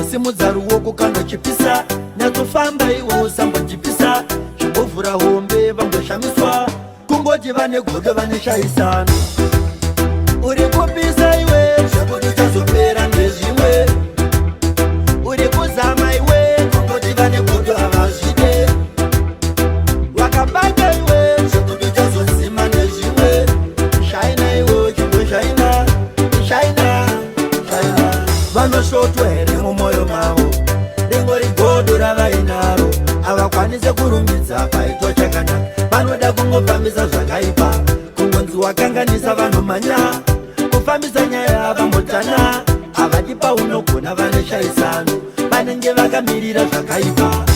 simudza ruoko kana chipisa nyatofamba iwe usambojipisa zvibovhura hombe vangoshamiswa kungoti vane godo vaneshayisana uri kupisa iwe zvekuti uchazopera nezvimwe uri kuzama iwe kungoti vane godo havazvide wakabata iwe zvekuti uchazozima nezvimwe shaina iwe uchingoshaina shaina shaina vanoshotwa here mumwoyo mavo ringori godo ravainaro havakwanise kurumbidza paitwa chakanaka vanoda kungofambisa zvakaipa kungonzi wakanganisa vanomanya kufambisa nyaya yavambotana havati paunogona vaneshayisano vanenge vakamirira zvakaipa